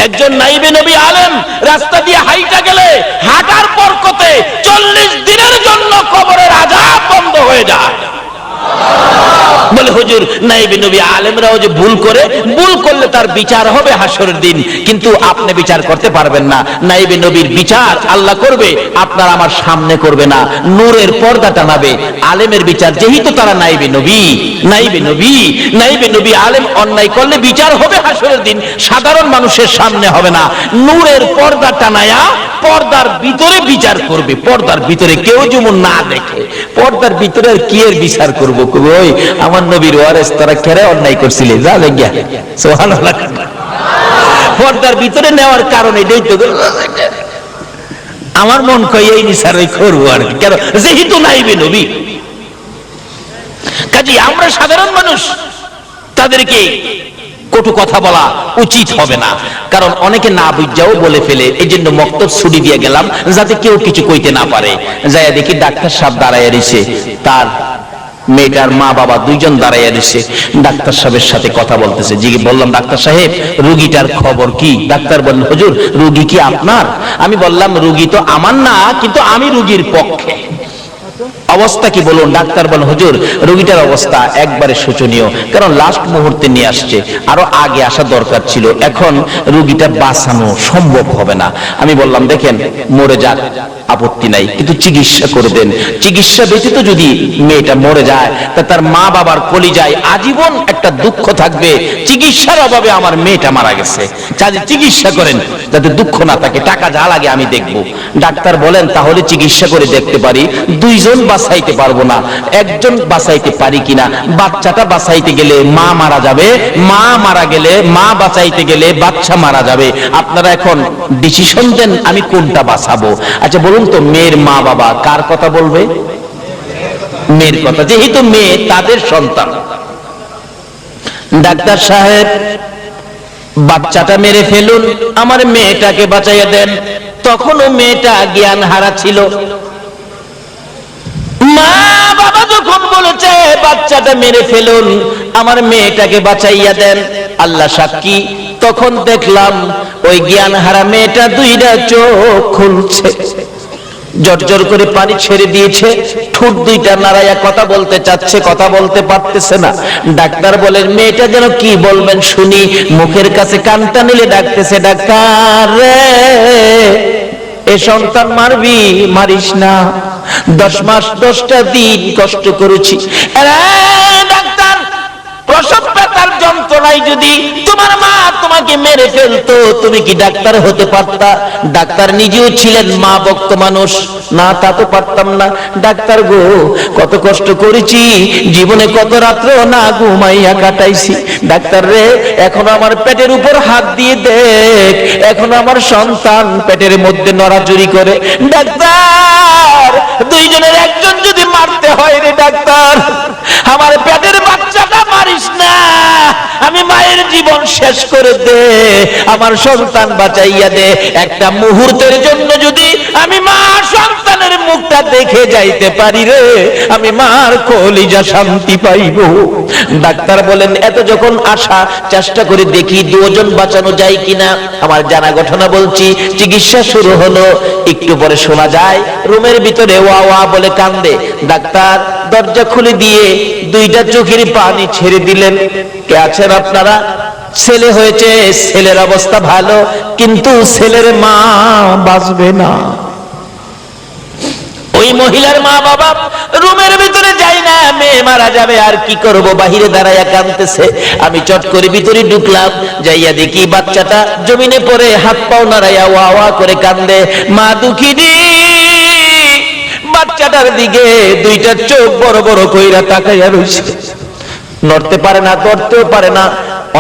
একজন নাইবে নবী আলেম রাস্তা দিয়ে হাইটা গেলে হাঁটার বরকতে 40 দিনের জন্য কবরের আযাব বন্ধ হয়ে যায়। বলে হুজুর নাইবে নবী আলেমরাও যে ভুল করলে তার বিচার হবে হাসরের দিন, কিন্তু আপনি বিচার করতে পারবেন না। নাইবে নবীর বিচার আল্লাহ করবে, আপনার আমার সামনে করবে না, নূরের পর্দা টানাবে। আলেমের বিচার যেহেতু তারা নাইবে নবী আলেম অন্যায় করলে বিচার হবে হাসরের দিন, সাধারণ মানুষের সামনে হবে না, নূরের পর্দা টানায়া পর্দার ভিতরে বিচার করবে। পর্দার ভিতরে কেউ যেমন না দেখে, পর্দার ভিতরে আর কি এর বিচার করবো? ওই আমার নবীর ওয়ারেস তারা কেড়ে অন্যায় করছিলে, যা লেগে সুবহানাল্লাহ। পর্দার ভিতরে নেওয়ার কারণে আমার মন কই এই নিসারই করবো আর কি, কেন যেহেতু নাইবে নবী। কাজে আমরা সাধারণ মানুষ, তাদেরকে কটু কথা বলা উচিত হবে না, কারণ অনেকে না বুঝাও বলে ফেলে। এই জন্য মক্তব ছুটি দিয়ে গেলাম যাতে কেউ কিছু কইতে না পারে। যাই দেখি ডাক্তার সাহেব দাঁড়াইয়া রইছে, তার মেয়েটার মা বাবা দুইজন দাঁড়াইয়া রইছে, ডাক্তার সাহেবের সাথে কথা বলতেছে। জিজ্ঞেস বললাম, ডাক্তার সাহেব রোগীটার খবর কি? ডাক্তার বললেন, হুজুর রোগী কি আপনার? আমি বললাম, রোগী তো আমার না, কিন্তু আমি রোগীর পক্ষে। অবস্থা কি বলুন? ডাক্তার বলেন, হুজুর রোগীটার অবস্থা একবারে শোচনীয়, কারণ লাস্ট মুহূর্তে নিয়ে আসছে, আরো আগে আসা দরকার ছিল, এখন রোগীটা বাঁচানো সম্ভব হবে না। আমি বললাম, দেখেন মরে যাক আপত্তি নাই, কিন্তু চিকিৎসা করে দেন। চিকিৎসা ব্যতীত যদি মেয়েটা মরে যায় তা তার মা বাবার কলিজায় আজীবন একটা দুঃখ থাকবে, চিকিৎসার অভাবে আমার মেয়েটা মারা গেছে, কাজে চিকিৎসা করেন যাতে দুঃখ না থাকে, টাকা যা লাগে আমি দেখব। ডাক্তার বলেন, তাহলে চিকিৎসা করে দেখতে পারি, দুইজন বাঁচাইতে পারবো না, একজন বাঁচাইতে পারি কিনা। বাচ্চাটা বাঁচাইতে গেলে মা মারা যাবে, মা মারা গেলে মা বাঁচাইতে গেলে বাচ্চা মারা যাবে। আপনারা এখন ডিসিশন দেন আমি কোনটা বাঁচাবো। আচ্ছা বলুন তো, মেয়ের মা বাবা কার কথা বলবে? মেয়ের কথা, যেহেতু মেয়ে তাদের সন্তান। ডাক্তার সাহেব বাচ্চাটা মেরে ফেলুন, আমার মেয়েটাকে বাঁচাইয়া দেন। তখনও মেয়েটা জ্ঞান হারা ছিল। মা বাবা যখন বলেছে বাচ্চাটা মেরে ফেলুন, আমার মেয়েটাকে বাঁচাইয়া দেন, আল্লাহ সাক্ষী, তখন দেখলাম ওই জ্ঞান হারা মেয়েটা দুইটা চোখ খুলছে, জর্জর করে পানি ছেড়ে দিয়েছে, ঠোঁট দুইটা নাড়াইয়া কথা বলতে চাচ্ছে, কথা বলতে পারতেছে না। ডাক্তার বলেন, মেয়েটা যেন কি বলবেন শুনি। মুখের কাছে কানটা নিলে ডাকতেছে, ডাক্তার রে এ সন্তান মারবি, মারিস না, 10 মাস 10টা দিন কষ্ট করেছি। ডাক্তার, প্রসব ব্যথার যন্ত্রণায় যদি তোমার মা তোমাকে মেরে ফেলতো, তুমি কি ডাক্তার হতে পারতা? ডাক্তার নিজেও ছিলেন মা ভক্ত মানুষ, না তা তো পারতাম না। ডাক্তার গো, কত কষ্ট করেছি, জীবনে কত রাত্র না ঘুমাইয়া কাটাইছি। ডাক্তার রে, এখন আমার পেটের উপর হাত দিয়ে দেখ, এখন আমার সন্তান পেটের মধ্যে নড়াচড়ি করে। ডাক্তার, দুইজনের একজন যদি মারতে হয় রে ডাক্তার, আমার পেটের বাচ্চাটা মারিস না, আমি মায়ের জীবন শেষ করে দে, আমার সন্তান বাঁচাইয়া দে। একটা মুহূর্তের জন্য যদি আমি মা সন্তানের মুখটা দেখে যাইতে পারি রে, আমি মার কলিজা শান্তি পাইব। ডাক্তার বলেন, এত যখন আশা, চেষ্টা করে দেখি দুজন বাঁচানো যায় কিনা। আমার জানা ঘটনা বলছি। চিকিৎসা শুরু হলো, একটু পরে শোনা যায় রুমের ভিতরে ওয়া ওয়া বলে কান্দে। ডাক্তার দরজা খুলে দিয়ে দুইটা চোখের পানি ছেড়ে দিলেন। কে আছেন আপনারা? ছেলে হয়েছে, ছেলের অবস্থা ভালো, কিন্তু ছেলের মা বাঁচবে না। ওই মহিলার মা বাবা রুমের ভিতরে যাই না, মেয়ে মারা যাবে, আর কি করব, বাহিরে দাঁড়াইয়া কাঁদতেছে। আমি চট করে ভিতরে ঢুকলাম, যাইয়া দেখি বাচ্চাটা জমিনে পড়ে হাত পাও নাড়াইয়া ওয়া ওয়া করে কান্দে। মা দুঃখিনী, বাচ্চাটার দিকে দুইটা চোখ বড় বড় কইরা তাকাইয়া রইছে, নড়তে পারে না, করতেও পারে না।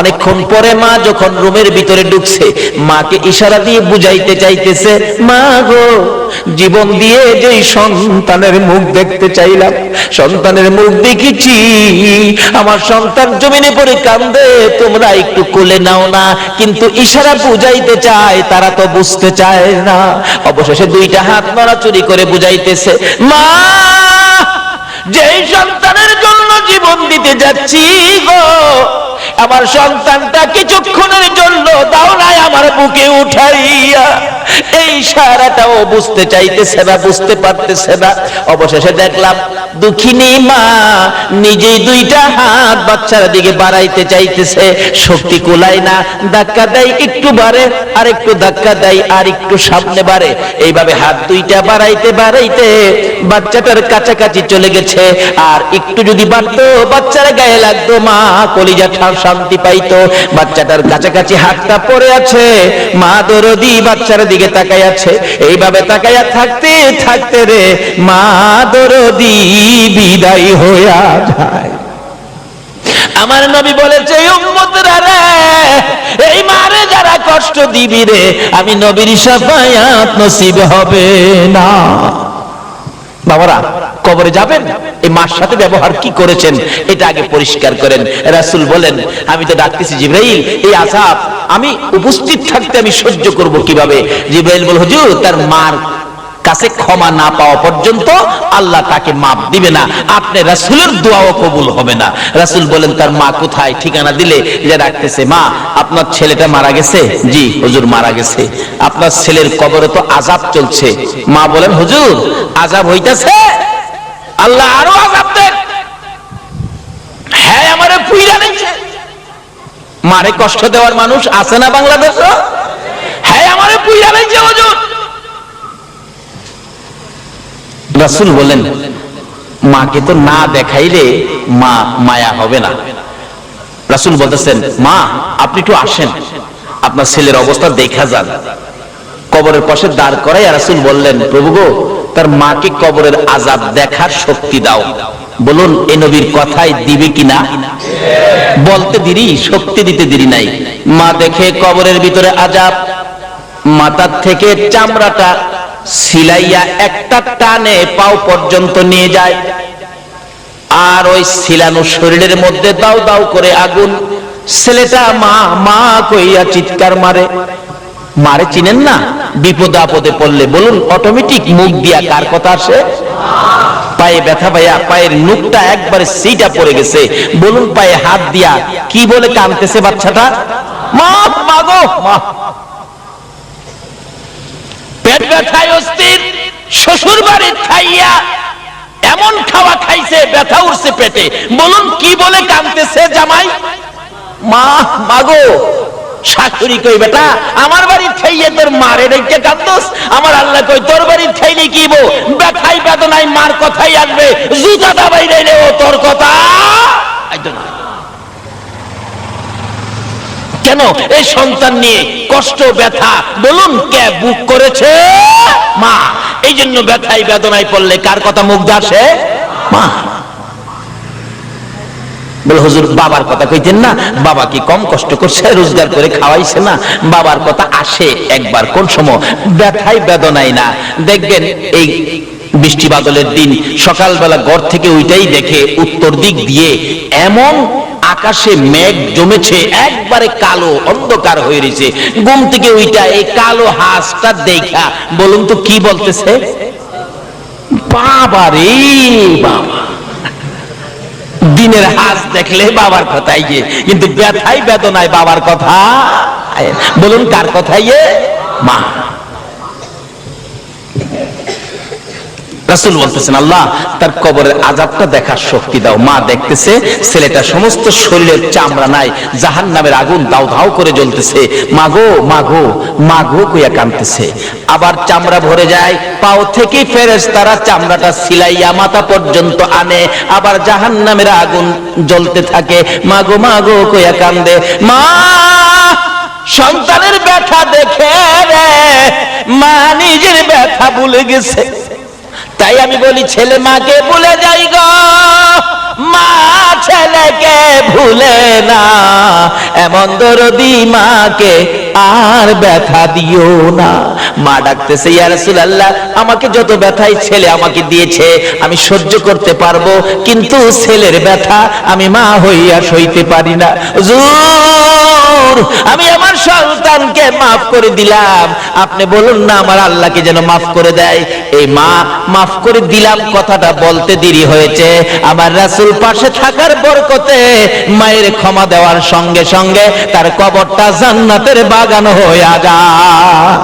অনেকক্ষণ পরে মা যখন রুমের ভিতরে ঢুকছে, মাকে ইশারা দিয়ে বুঝাইতে চাইতেছে, মা গো, জীবন দিয়ে যেই সন্তানের মুখ দেখতে চাইলাম, সন্তানের মুখ দেখেছি, আমার সন্তান জমিনে পড়ে কান্দে, তোমরা একটু কোলে নাও না। কিন্তু ইশারা বুঝাইতে চায়, তারা তো বুঝতে চায় না। অবশেষে দুইটা হাত নড়াচড়ি করে বুঝাইতেছে, মা যেই সন্তানের জন্য জীবন দিতে যাচ্ছি গো, আমার সন্তানটা কিছুক্ষণের জন্য দাও নাই আমার বুকে উঠাইয়া, এই ইশারাটাও বুঝতে চাইতেছে না, বুঝতে পারতেছে না। অবশেষে দেখলাম দুঃখিনী মা নিজেই দুইটা হাত বাচ্চার দিকে বাড়াইতে চাইতেছে, শক্তি কুলায় না, ধাক্কা দেয় একটু বাড়ে, আর একটু ধাক্কা দেয় আর একটু সামনে বাড়ে, এইভাবে হাত দুইটা বাড়াইতে বাড়াইতে বাচ্চাটার কাছাকাছি চলে গেছে। আর একটু যদি বাড়তো বাচ্চার গায়ে লাগতো, মা কলিজা শান্তি পাইতো। বাচ্চাটার কাছাকাছি হাতটা পড়ে আছে, মা দরদি বাচ্চার দিকে তাকাই আছে। এইভাবে তাকাইয়া থাকতে থাকতে রে মা দরদি বিদায় হইয়া যায়। আমার নবী বলেছে, উম্মতরা রে, এই মারে যারা কষ্ট দিবি রে, আমি নবীর শাফায়াত নসিব হবে না। বাবারা, কবরে যাবেন, এই মার সাথে ব্যবহার কি করেছেন এটা আগে পরিষ্কার করেন। রাসূল বলেন, আমি তো ডাকতেছি জিবরাইল, এই আযাব আমি উপস্থিত থাকতে আমি সহ্য করব কিভাবে? জিবরাইল বলে, হুজুর, তার মার কাছে ক্ষমা না পাওয়া পর্যন্ত আল্লাহ তাকে মাফ দিবে না, আপনি রাসূলের দোয়াও কবুল হবে না। রাসূল বলেন, তার মা কোথায়? ঠিকানা দিলে যে ডাকতেছে, মা আপনার ছেলেটা মারা গেছে? জি হুজুর মারা গেছে। আপনার ছেলের কবরে তো আযাব চলছে। মা বলেন, হুজুর আযাব হইতাছে? আল্লাহ আরো আযাব দেন। হ্যাঁ, আমারে পুইরা নিছে। মারে কষ্ট দেওয়ার মানুষ আছে না বাংলাদেশে? হ্যাঁ, আমারে পুইরা নিছে হুজুর। রাসূল বলেন, মাকে তো না দেখাইলে মা মায়া হবে না। রাসূল বলতেছেন, মা আপনি একটু আসেন, আপনার ছেলের অবস্থা দেখা যান। কবরের পাশে দাঁড় করাই রাসূল বললেন, প্রভু গো, তার মাকে কবরের আযাব দেখার শক্তি দাও। বলুন, এই নবীর কথাই দিবে কিনা? বলতে দেরি, শক্তি দিতে দেরি নাই। মা দেখে কবরের ভিতরে আযাব, মাথার থেকে চামড়াটা সিলাইয়া একটা টানে পাও পর্যন্ত নিয়ে যায়, আর ওই সিলানো শরীরের মধ্যে দাও দাও করে আগুন। ছেলেটা মা মা কইয়া চিৎকার মারে। মারে চিনেন না? বিপদ আপদে পড়লে বলুন অটোমেটিক মুখ দিয়া কার কথা আসে? পায়ে ব্যথা পাইয়া পায়ের নুকটা একবারে সিটা পড়ে গেছে, বলুন পায়ে হাত দিয়া কি বলে কাঁদতেছে বাচ্চাটা? মা, মা গো মা। পেট ব্যথায় অস্থির, শ্বশুর বাড়ির খাইয়া এমন খাওয়া খাইছে ব্যথা উঠছে পেটে, বলুন কি বলে কাঁদতেছে জামাই? মা, মাগো। শাশুড়ি কই, বেটা আমার বাড়ির খাইয়ে তোর মারে রেখে কাঁদতোস? আমার আল্লাহ কই, তোর বাড়ির খাইলে কি বো, ব্যথাই বেদনায় মার কথাই আসবে, জুতা দাবাই রে ও তোর কথা। কেন এই সন্তান নিয়ে কষ্ট ব্যথা বলুন কে বুক করেছে? মা। এই জন্য ব্যথাই বেদনায় পড়লে কার কথা মুখ আসে? মা। বলে হুজুর বাবার কথা কইতেন না, বাবা কি কম কষ্ট করছে, রোজগার করে খাওয়াইছে না? বাবার কথা আসে একবার, কোন সময়? ব্যথাই বেদনায় না। দেখবেন এই বৃষ্টি বাদলের দিন সকালবেলা ঘর থেকে ওইটাই দেখে উত্তর দিক দিয়ে এমন আকাশে মেঘ জমেছে, একবারে কালো অন্ধকার হয়ে রয়েছে। ঘুম থেকে ওইটা এই কালো হাঁসটা দেখা বলুন তো কি বলতেছে? বাবা রে বাবা। দিনের হাঁস দেখলে বাবার কথাই যে, কিন্তু ব্যথাই বেদনায় বাবার কথা বলুন কার কথাই? মা। রাসূল বলতেছেন, আল্লাহ তার কবরের আযাবটা দেখার শক্তি দাও। মা দেখতেছে ছেলেটা সমস্ত শরীরের চামড়া নাই, জাহান্নামের আগুন দাউ দাউ করে জ্বলতেছে। মাগো মাগো মাগো কইয়া কাঁদতেছে। আবার চামড়া ভরে যায়, পাও থেকে ফেরেশতারা চামড়াটা সিলাইয়া মাথা পর্যন্ত আনে, আবার জাহান্নামের আগুন জ্বলতে থাকে। মাগো মাগো কইয়া কান্দে। মা সন্তানের ব্যথা দেখে রে মা নিজের ব্যথা ভুলে গেছে। তাই আমি বলি, ছেলে মাকে ভুলে যাই গো, মা ছেলেকে ভুলে না। এমন দরদি মাকে আর ব্যথা দিও না। মা ডাকতেছে, ইয়া রাসূলুল্লাহ, আমাকে যত ব্যথাই ছেলে আমাকে দিয়েছে আমি সহ্য করতে পারবো, কিন্তু ছেলের ব্যথা আমি মা হইয়া সইতে পারি না। হুজুর আমি আমার সন্তানকে মাফ করে দিলাম, আপনি বলুন না আমার আল্লাহকে যেন মাফ করে দেয়। এই মা মাফ করে দিলাম কথাটা বলতে দেরি হয়েছে, আমার রাসূল পাশে থাকার বরকতে মায়ের ক্ষমা দেওয়ার সঙ্গে সঙ্গে তার কবরটা জান্নাতের বাগান বাগান হয়ে যায়।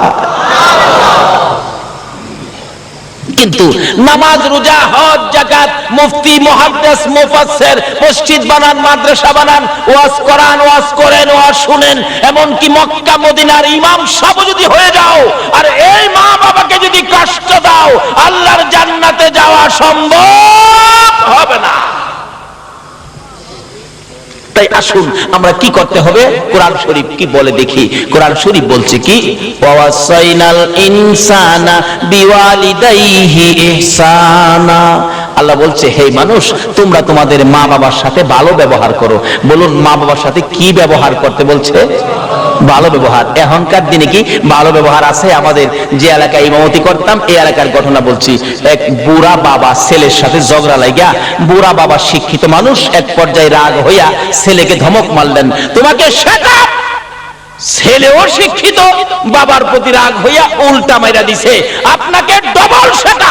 কিন্তু নামাজ, রোজা, হজ, যাকাত, মুফতি, মুহাদ্দিস, মুফাসসির, মসজিদ বানান, মাদ্রাসা বানান, ওয়াজ করান, ওয়াজ করেন, ওয়াজ শুনেন, এমনকি মক্কা মদিনার ইমাম সব যদি হয়ে যাও আর এই মা বাবাকে যদি কষ্ট দাও, আল্লাহর জান্নাতে যাওয়া সম্ভব হবে না। তাই আসুন আমরা কি করতে হবে, কোরআন শরীফ কি বলে দেখি। কোরআন শরীফ বলছে কি, ওয়াসাইনাল ইনসানা বিওয়ালিদাইহি ইহসানা। আল্লাহ বলছে, হে মানুষ, তোমরা তোমাদের মা বাবার সাথে ভালো ব্যবহার করো। বলুন, মা বাবার সাথে কি ব্যবহার করতে বলছে? ভালো ব্যবহার। এখনকার দিনে কি ভালো ব্যবহার আছে? আমাদের যে এলাকায় ইমামতি করতাম, এই এলাকার ঘটনা বলছি। এক বুড়া বাবা ছেলের সাথে ঝগড়া লাগিয়া, বুড়া বাবা শিক্ষিত মানুষ, এক পর্যায়ে রাগ হইয়া ছেলেকে ধমক মারলেন, তোমাকে সেটা। ছেলেও শিক্ষিত, বাবার প্রতি রাগ হইয়া উল্টা মাইরা দিছে, আপনাকে ডবল সেটা।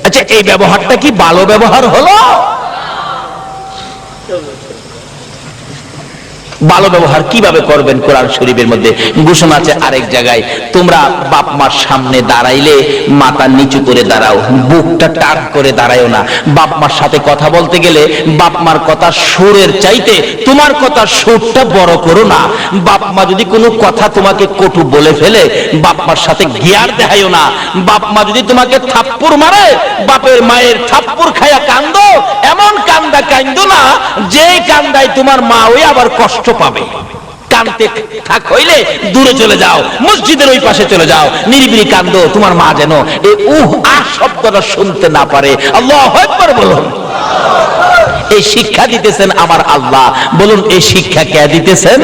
আচ্ছা, এই ব্যবহারটা কি ভালো ব্যবহার হলো? ভালো ব্যবহার কিভাবে করবেন? কোরআন শরীফের মধ্যে ঘোষণা আছে আরেক জায়গায়, তোমরা বাপ মার সামনে দাঁড়াইলে মাথা নিচু করে দাঁড়াও, বুকটা টান করে দাঁড়ায়ও না। বাপ মার সাথে কথা বলতে গেলে বাপ মার কথা সুরের চাইতে তোমার কথা সুরটা বড় করো না। বাপ মা যদি কোনো কথা তোমাকে কটু বলে ফেলে, বাপ মার সাথে গিয়ার দেখাইও না। বাপ মা যদি তোমাকে থাপ্পড় মারে, বাপের মায়ের থাপ্পড় খায়া কান্দো, এমন কান্দা কান্দো না যে কান্দায় তোমার মা ওই আবার কষ্ট পাবে। কানতে থাক হইলে দূরে চলে যাও, মসজিদের ওই পাশে চলে যাও, নিরিবিলি কান্দো, তোমার মা যেন এই শব্দটা শুনতে না পারে। আল্লাহু আকবার বলুন। এই শিক্ষা দিতেছেন আমার আল্লাহ। বলুন, এই শিক্ষা কে দিতেছেন?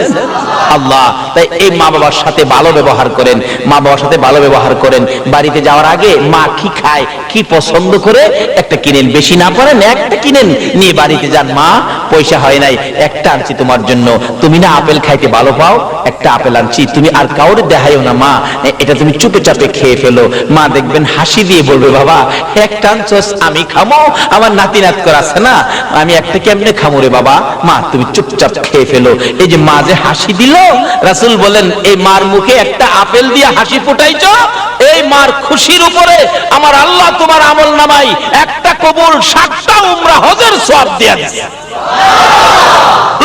আল্লাহ। তাই এই মা বাবার সাথে ভালো ব্যবহার করেন, মা বাবার সাথে ভালো ব্যবহার করেন। বাড়িতে যাওয়ার আগে মা কি খায়, কি পছন্দ করে একটা কিনেন, বেশি না পারেন একটা কিনেন, নিয়ে বাড়িতে যান। মা, পয়সা হয় নাই, একটা আনছি তোমার জন্য, তুমি না আপেল খাইতে ভালো পাও, একটা আপেল আনছি, তুমি আর কাউরে দেখাইও না মা, এটা তুমি চুপে চাপে খেয়ে ফেলো। মা দেখবেন হাসি দিয়ে বলবে, বাবা একটা আনছস, আমি খামো, আমার নাতি নাত করে আছে না, আমি একটা কেমনে খামো রে বাবা, মা তুমি চুপচাপ খেয়ে ফেলো। এই যে মা যে হাসি দিল, রাসূল বলেন, এই মার মুখে একটা আপেল দিয়ে হাসি ফুটাইছো, এই মার খুশির উপরে আমার আল্লাহ তোমার আমল নামাই একটা কবুল 7টা উমরা হজের সওয়াব দিয়ে দিয়েছে।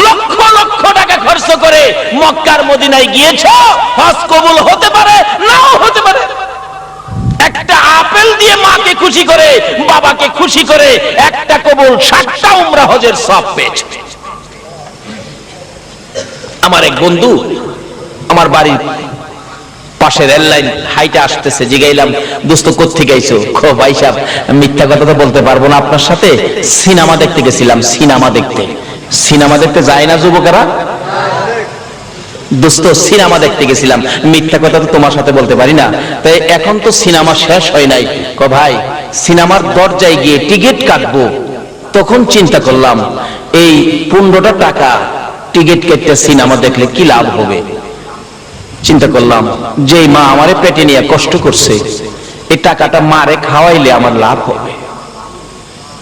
লক্ষ লক্ষ টাকা খরচ করে মক্কার মদিনায় গিয়েছো, হজ কবুল হতে পারে, নাও হতে পারে। একটা আপেল দিয়ে মাকে খুশি করে, বাবাকে খুশি করে একটা কবুল 7টা উমরা হজের সওয়াব পেয়েছে। আমার এক বন্ধু আমার বাড়ির পাশে রেল লাইন হাইটে আসতেছে, জিগাইলাম, দোস্ত কোত্থেকে আইছো? খো ভাই সাহেব, মিথ্যা কথা তো বলতে পারবো না আপনার সাথে, সিনেমা দেখতে গেছিলাম। সিনেমা দেখতে, সিনেমা দেখতে যায় না যুবকেরা? দোস্ত সিনেমা দেখতে গেছিলাম, মিথ্যা কথা তো তোমার সাথে বলতে পারি না। তাই এখন তো সিনেমা শেষ হয় নাই। কো ভাই, সিনেমার দরজায় গিয়ে টিকিট কাটবো, তখন চিন্তা করলাম এই 15টা টাকা টিকিট কেটে সিনেমা দেখলে কি লাভ হবে। চিন্তা করলাম, যে মা আমারে পেটে নিয়ে কষ্ট করছে, এই টাকাটা মারে খাওয়াইলে আমার লাভ হবে।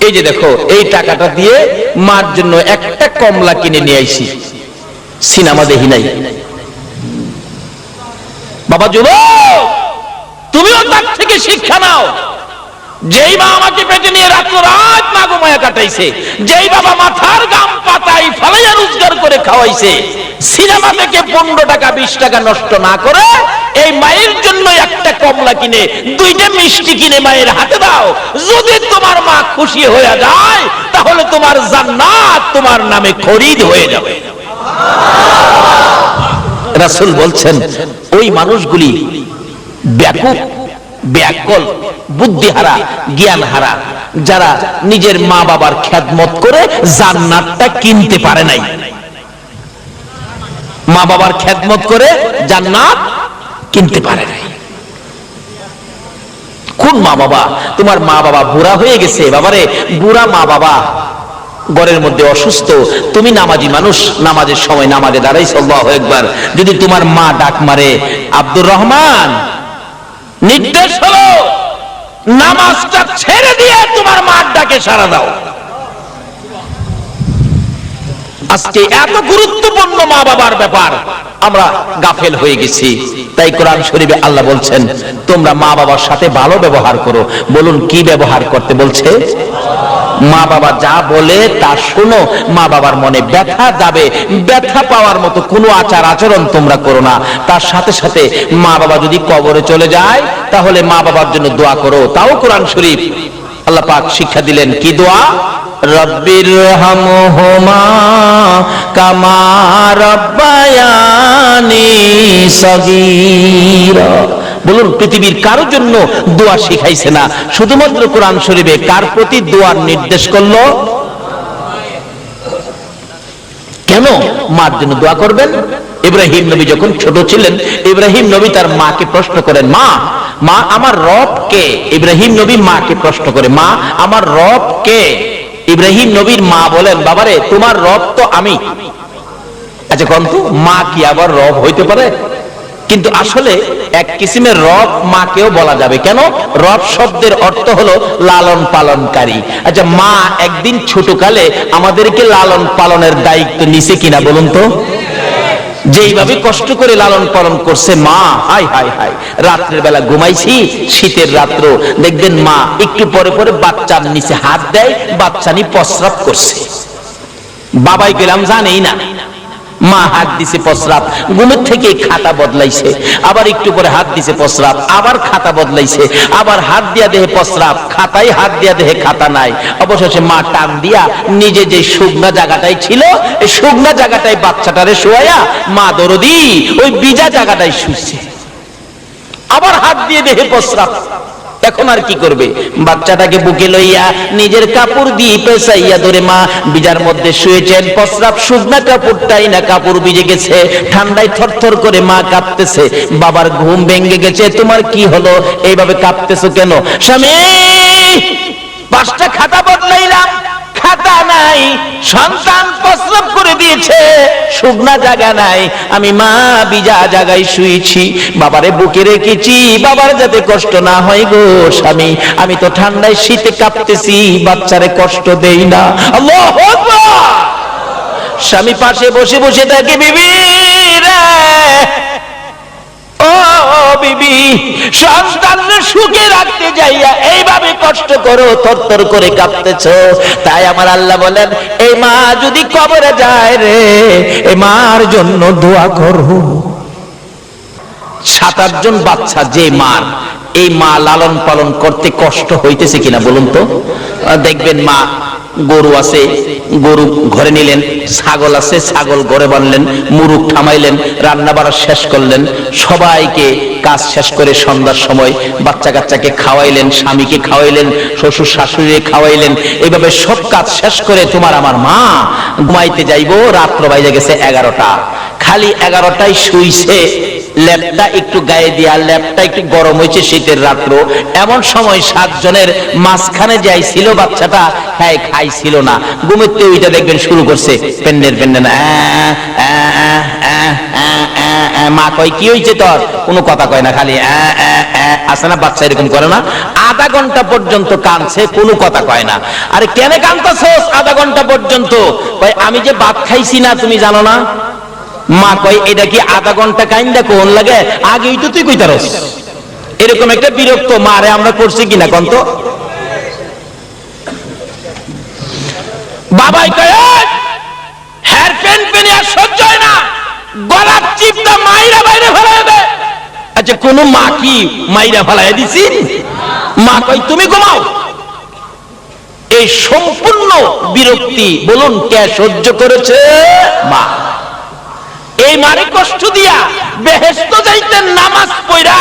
এই যে দেখো, এই টাকাটা দিয়ে মার জন্য একটা কমলা কিনে নিয়ে আইছি, সিনেমা দেখি নাই। বাবা যুবক, তুমিও তার থেকে শিক্ষা নাও। যেই মা আমাকে পেটে নিয়ে রাত্র রাত মা ঘুমায়া কাটাইছে, যেই বাবা মাথার গাম পাতাই ফালাইয়া রোজগার করে খাওয়াইছে, সিনেমা থেকে 15 টাকা 20 টাকা নষ্ট না করে এই মায়ের জন্য একটা কমলা কিনে 2টা মিষ্টি কিনে মায়ের হাতে দাও। যদি তোমার মা খুশি হয়ে যায়, তাহলে তোমার জান্নাত তোমার নামে খরিদ হয়ে যাবে। রাসূল বলছেন, ওই মানুষগুলি ব্যাকুল, ব্যাকল, বুদ্ধিহারা, জ্ঞানহারা, যারা নিজের মা বাবার খেদমত করে জান্নাতটা কিনতে পারে নাই। মা বাবার খেদমত করে জান্নাত কিনতে পারে নাই। কোন মা বাবা? তোমার মা বাবা বুড়া হয়ে গেছে, বাবারে বুড়া মা বাবা ঘরের মধ্যে অসুস্থ, তুমি নামাজি মানুষ, নামাজের সময় নামাজে দাঁড়াইছো, আল্লাহু আকবার, যদি তোমার মা ডাক মারে, আব্দুর রহমান, নির্দেশ হলো নামাজটা ছেড়ে দিয়ে তোমার মার ডাকে সাড়া দাও। আজকে এত গুরুত্বপূর্ণ মা বাবার ব্যাপার আমরা গাফেল হয়ে গেছি। তাই কোরআন শরীফে আল্লাহ বলছেন তোমরা মা বাবার সাথে ভালো ব্যবহার করো। বলুন কি ব্যবহার করতে বলছে? মা বাবা যা বলে তা শোনো। মা বাবার মনে ব্যথা যাবে, ব্যথা পাওয়ার মতো কোনো আচার আচরণ তোমরা করো না। তার সাথে সাথে মা বাবা যদি কবরে চলে যায় তাহলে মা বাবার জন্য দোয়া করো। তাও কোরআন শরীফ আল্লাহ পাক শিক্ষা দিলেন, কি দোয়া? রব্বিরহামহুমা কামা রাব্বায়ানি সগীরা। বলুন পৃথিবীর কারোর জন্য দোয়া শিখাইছে না, শুধুমাত্র কোরআন শরীফে কার প্রতি দোয়ার নির্দেশ করলো? কেন মার জন্য দোয়া করবেন? ইব্রাহিম নবী যখন ছোট ছিলেন, ইব্রাহিম নবী তার মাকে প্রশ্ন করেন, মা মা আমার রব কে? ইব্রাহিম নবী মাকে প্রশ্ন করে, মা আমার রব কে? ইব্রাহিম নবীর মা বলেন, বাবারে তোমার রব তো আমি। আচ্ছা কন্তু মা কি আবার রব হইতে পারে? কিন্তু আসলে এক কিসিমের রব মাকেও বলা যাবে। কেন? রব শব্দের অর্থ হলো লালন পালনকারী। আচ্ছা মা একদিন ছোটকালে আমাদেরকে লালন পালনের দায়িত্ব নিছে কিনা বলুন তো? যেইভাবে কষ্ট করে লালন পালন করছে মা, হাই হাই হাই, রাত্রের বেলা ঘুমাইছি, শীতের রাত্র দেখবেন মা একটু পরে পরে বাচ্চার নিচে হাত দেয়, বাচ্চা নি প্রস্রাব করছে। বাবাই গেলাম জানেই না, মা হাত দিছে প্রস্রাব, ঘুমের থেকে খাতা বদলাইছে, আবার একটু পরে হাত দিছে প্রস্রাব, আবার খাতা বদলাইছে, আবার হাত দিয়া দেহে প্রস্রাব, খাতায় হাত দিয়া দেহে খাতা নাই। অবশেষে মা টান দিয়া নিজে যে শুকনা জায়গাটাই ছিল এই শুকনা জায়গাটাই বাচ্চাটারে শোয়া মা দরদি ওই ভিজা জায়গাটাই শুইছে, আবার হাত দিয়ে দেহে প্রস্রাব। এখন আর কি করবে? বাচ্চাটাকে বুকে লইয়া নিজের কাপড় দিয়ে পেঁচাইয়া ধরে মা বিজার মধ্যে শুয়েছেন। প্রস্রাব শুকনা কাপড়টাই না, কাপড় ভিজে গেছে, ঠান্ডায় থরথর করে মা কাঁপতেছে। বাবার ঘুম ভেঙে গেছে, তোমার কি হলো, এইভাবে কাঁপতেছো কেন? স্বামী 5টা খাতা বদলাইলাম, খাতা নাই, সন্তান প্রস্রাব করে দিয়েছে, শুকনা জায়গা নাই, আমি মা বিজা জায়গায় শুয়েছি, বাবারে বুকে রেখেছি, বাবার যাতে কষ্ট না হয় গো স্বামী, আমি তো ঠান্ডায় শীতে কাঁপতেছি, বাচ্চারে কষ্ট দেই না। আল্লাহু আকবার। স্বামী পাশে বসে বসে থাকে, বিবি রে ও বিবি, সন্তানকে সুখে রাখতে যাইয়া এইভাবে কষ্ট করো, থরথর করে কাঁপতেছো। তাই আমার আল্লাহ বলেন, এই মা যদি কবরে যায় রে, এই মার জন্য দোয়া করো। 7-8 জন বাচ্চা যে মার, এই মা লালন পালন করতে কষ্ট হইতেছে কিনা বলুন তো? দেখবেন মা গরু আছে, গরু ঘরে নিলেন, ছাগল আছে, ছাগল ঘরে বানলেন, মুরুগ থামাইলেন, রান্না বাড়া শেষ করলেন, সবাইকে কাজ শেষ করে সন্ধ্যার সময় বাচ্চা কাচ্চাকে খাওয়াইলেন, স্বামীকে খাওয়াইলেন, শ্বশুর শাশুড়ি খাওয়াইলেন, এইভাবে সব কাজ শেষ করে তোমার আমার মা ঘুমাইতে যাইবো, রাত্র বাইরে গেছে 11টা, খালি 11টায় শুইছে, ল্যাপটা একটু গায়ে দিয়া, ল্যাপটা একটু গরম হয়েছে শীতের রাত্র, এমন সময় 7 জনের মাঝখানে যাইছিল বাচ্চাটা, হ্যাঁ খাইছিল না, ঘুমোতে ওইটা দেখবেন শুরু করছে পেন্ডের পেন্ডেন, মা কয় কি হয়েছে তোর? কোনো কথা কয় না, খালি আসে না বাচ্চা এরকম করে না, আধা ঘন্টা পর্যন্ত কাঁদছে, কোনো কথা কয় না। আরে কেন কাঁদতেছস আধা ঘন্টা পর্যন্ত? কয় আমি যে ভাত খাইছি না তুমি জানো না। মা কয় এটা কি আধা ঘন্টা কাইন্দা কোন লাগে, আগেই তো তুই কইতারস। এরকম একটা বিরক্ত মারে আমরা করছি কিনা কন্ত? বাবাই কয় হেয়ার পেন পেনে আর সহ্য হয় না, গলার চিপটা মাইরা বাইরে ফেলায় দেয়। আচ্ছা কোন মা কি মাইরা ফেলায় দিছি? মা কয় তুমি ঘুমাও। এই সম্পূর্ণ বিরক্তি বলুন কে সহ্য করেছে? মা। এই মারে কষ্ট দিয়া বেহেশত যাইতেন নামাজ পড়া,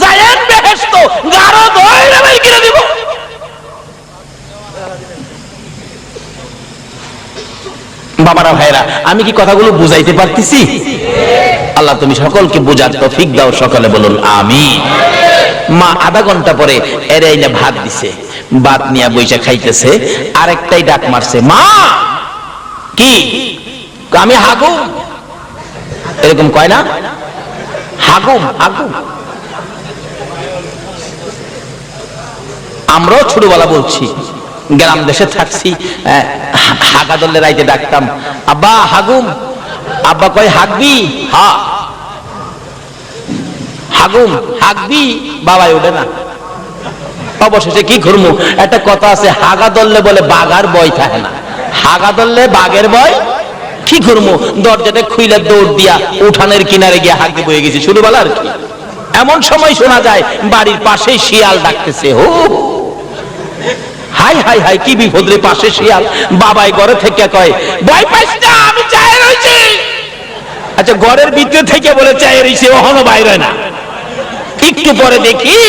যায়েন বেহেশত গারো ধইরা বাই করে দিব। বাবারা ভাইরা, আমি কি কথাগুলো বুঝাইতে পারতেছি? আল্লাহ তুমি সকলকে বুঝার তৌফিক দাও, সকলে বলুন আমিন। মা আধা ঘন্টা পরে এরাই না ভাত দিছে, ভাত নিয়ে বইসা খাইতেছে, আরেকটাই ডাক মারছে, মা কি আমি হাগু, এরকম কয় না, হাগুম হাগুম। আমরাও ছোটবেলা বলছি, গ্রাম দেশে থাকছি, হাগা ধরলে রাইতে ডাকতাম, আব্বা হাগুম, আব্বা কয় হাগবি, হা হাগুম হাগবি, বাবাই ওঠে না। অবশেষে কি করবো, একটা কথা আছে, হাগা ধরলে বলে বাঘার ভয় থাকে না, হাগা ধরলে বাঘের ভয়। কি করবো, দরজাটা খুইলে দৌড় দিয়া উঠানের কিনারে গিয়ে হাগতে বয়ে গেছি, শুরু বলা আর কি। এমন সময় শোনা যায় বাড়ির পাশে শিয়াল ডাকতেছে, হো হাই হাই হাই, কি বিপদ রে, পাশে শিয়াল। বাবাই ঘরে থেকে কয়, ভয় পাইস না, আমি চায়ে রয়েছি। আচ্ছা, ঘরের ভিতর থেকে বলে চায়ে রয়েছে, ওখানে বাইরে না। একটু পরে দেখি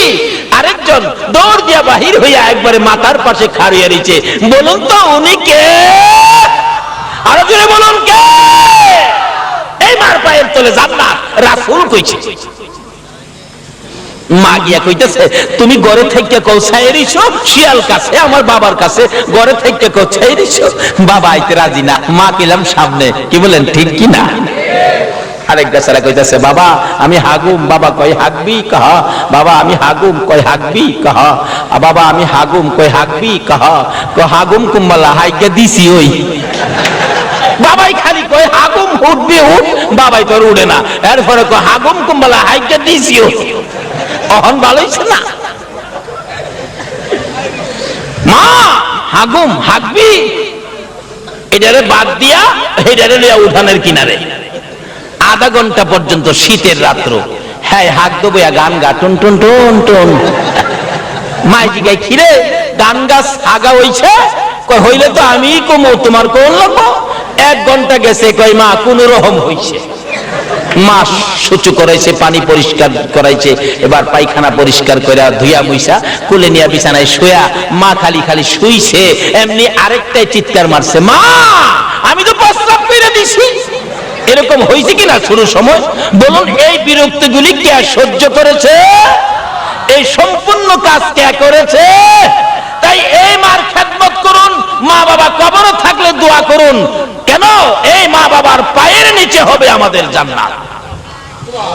আরেকজন দৌড় দিয়া বাহির হইয়া একবারে মাথার পাশে খাড়িয়ে রয়েছে। বলুন তো উনি কে? আরো জোরে বলুন কে? এই মার পায়ের তলে জান্নাত, রাসূল কইছে। মা গিয়া কইতেছে, তুমি ঘরে থেকে কৌছাই রইছো শিয়াল কাছে, আমার বাবার কাছে ঘরে থেকে কৌছাই রইছো। বাবা আইতে রাজি না, মা পেলাম সামনে। কি বলেন, ঠিক কি না? আরেক বেচারা কইতেছে, বাবা আমি হাগুম। বাবা কয় হাগবি, কাহা। বাবা আমি হাগুম, কয় হাগবি, কাহা। বাবা আমি হাগুম, কয় হাগবি, কাহা। হাগুম কুম্বালা হাইকে দিছি ওই। বাবাই খালি কয় হাগুম উঠবি উঠ, বাবাই তোর উঠে না। এরপরে কয় হাগুম কুম্বালা হাইকে দিছি ওই। অহন ভালো হইছে না? মা হাগুম হাগবি, এটারে বাদ দিয়া এটারে লিয়া উঠানের কিনারে। আধা ঘন্টা পর্যন্ত, শীতের রাত্র, হ্যাঁ হাগ দেবো, গান গা, টুন টুন টুন টুন। মাই জিগাই, খিরে গান গাছ আগা হইছে? কই হইলে তো আমি কমো, তোমার কোন লাগবো। 1 ঘন্টা গেছে, কই মা কোন রকম হইছে। মা সূচু করাইছে, পানি পরিষ্কার করাইছে, এবার পায়খানা পরিষ্কার করে ধুইয়া মুইসা কুলে নিয়া বিছানায় শুয়া, মা খালি খালি শুইছে। এমনি আরেকটাই চিৎকার মারছে, মা আমি তো প্রস্রাব করে দিছি। এরকম হয়েছে কিনা শুরু সময়? বলুন, এই বিরক্তিগুলি কে সহ্য করেছে? এই সম্পূর্ণ কাজ কে করেছে? তাই এই মার খেদমত করুন, মা বাবা কবরে থাকলে দোয়া করুন। কেন? এই মা বাবার পায়ের নিচে হবে আমাদের জান্নাত।